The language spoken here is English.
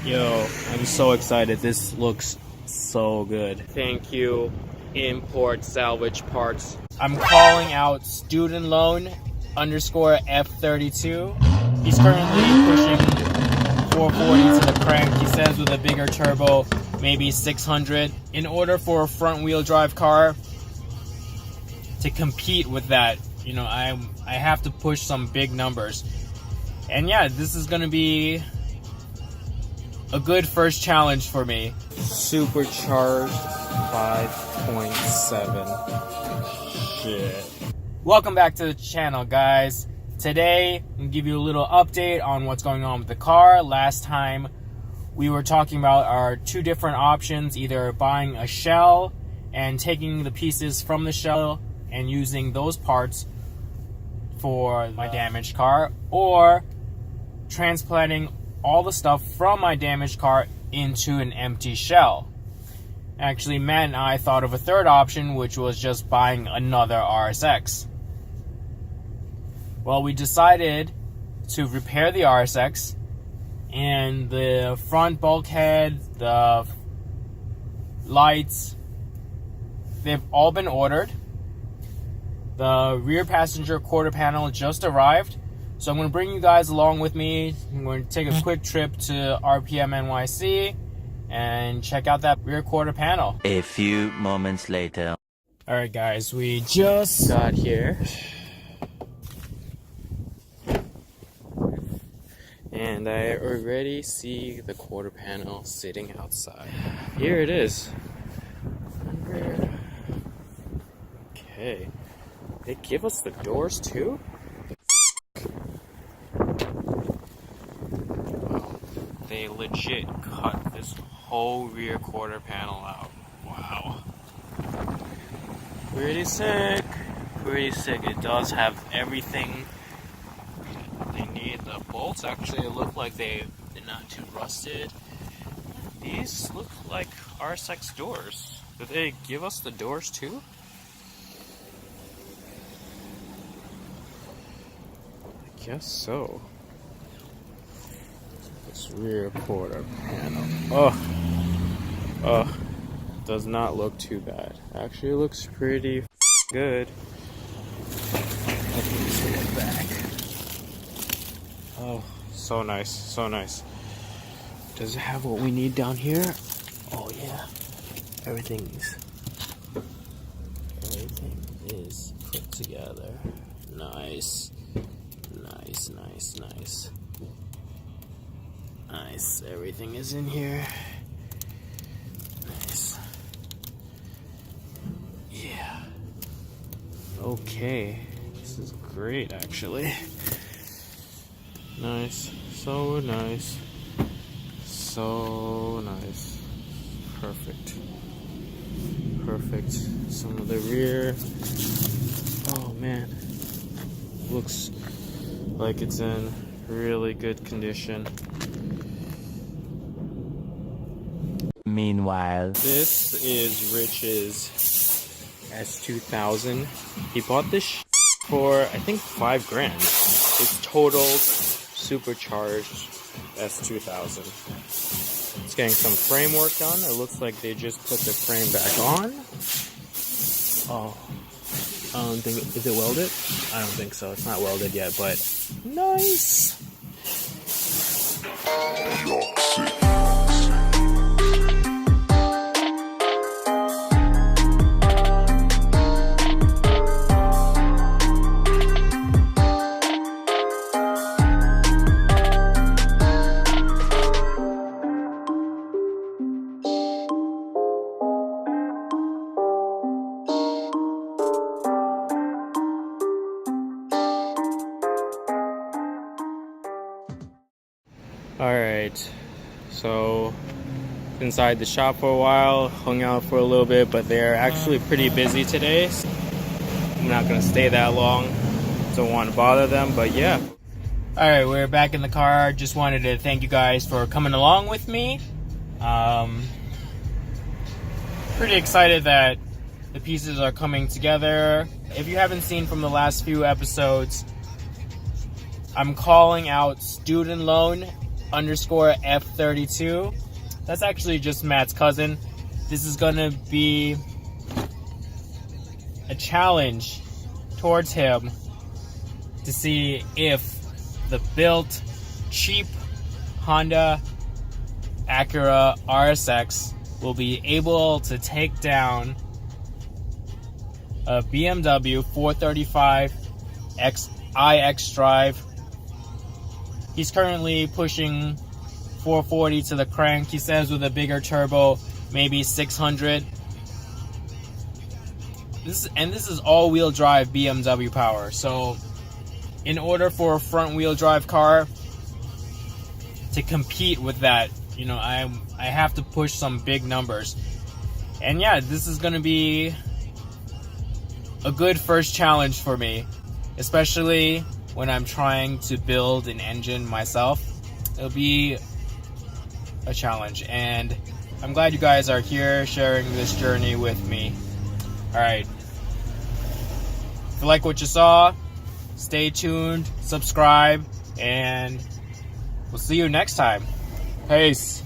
Yo, I'm so excited. This looks so good. Thank you, Import Salvage Parts. I'm calling out student loan underscore F32. He's currently pushing 440 to the crank. He says with a bigger turbo, maybe 600. In order for a front wheel drive car to compete with that, you know, I have to push some big numbers. And yeah, this is gonna be a good first challenge for me. Supercharged 5.7. Shit. Welcome back to the channel, guys. Today, I'm gonna give you a little update on what's going on with the car. Last time, we were talking about our two different options, either buying a shell and taking the pieces from the shell and using those parts for my damaged car, or transplanting all the stuff from my damaged car into an empty shell. Actually, Matt and I thought of a third option, which was just buying another RSX. Well, we decided to repair the RSX, and the front bulkhead, the lights, they've all been ordered. The rear passenger quarter panel just arrived. So I'm going to bring you guys along with me. I'm going to take a quick trip to RPM NYC and check out that rear quarter panel. A few moments later. Alright guys, we just got here. And I already see the quarter panel sitting outside. Here it is. Okay. They give us the doors too? They legit cut this whole rear quarter panel out. Wow. Pretty sick. Pretty sick. It does have everything they need. The bolts actually look like they're not too rusted. These look like RSX doors. Did they give us the doors too? I guess so. This rear quarter panel. Oh, does not look too bad. Actually looks pretty good. Let me see the back. Oh, so nice, so nice. Does it have what we need down here? Oh yeah, everything is put together. Nice, nice, nice, nice. Nice, everything is in here. Nice. Yeah. Okay, this is great actually. Nice, so nice. So nice. Perfect. Perfect. Some of the rear. Oh man. Looks like it's in really good condition. Meanwhile, This is Rich's S2000. He bought this for I think $5,000. It's totaled supercharged S2000. It's getting some frame work done. It looks like they just put the frame back on. Oh, I don't think, is it welded? I don't think so. It's not welded yet, but nice. Alright, so inside the shop for a while, hung out for a little bit, but they're actually pretty busy today. So I'm not going to stay that long, don't want to bother them, but yeah. Alright, we're back in the car. Just wanted to thank you guys for coming along with me. Pretty excited that the pieces are coming together. If you haven't seen from the last few episodes, I'm calling out student loan underscore F32. That's actually just Matt's cousin. This is gonna be a challenge towards him to see if the built, cheap Honda Acura RSX will be able to take down a BMW 435 iX Drive. He's currently pushing 440 to the crank. He says with a bigger turbo, maybe 600. This is all-wheel drive BMW power. So in order for a front-wheel drive car to compete with that, you know, I have to push some big numbers. And yeah, this is going to be a good first challenge for me, especially when I'm trying to build an engine myself. It'll be a challenge, and I'm glad you guys are here sharing this journey with me. Alright, if you like what you saw, stay tuned, subscribe, and we'll see you next time. Peace.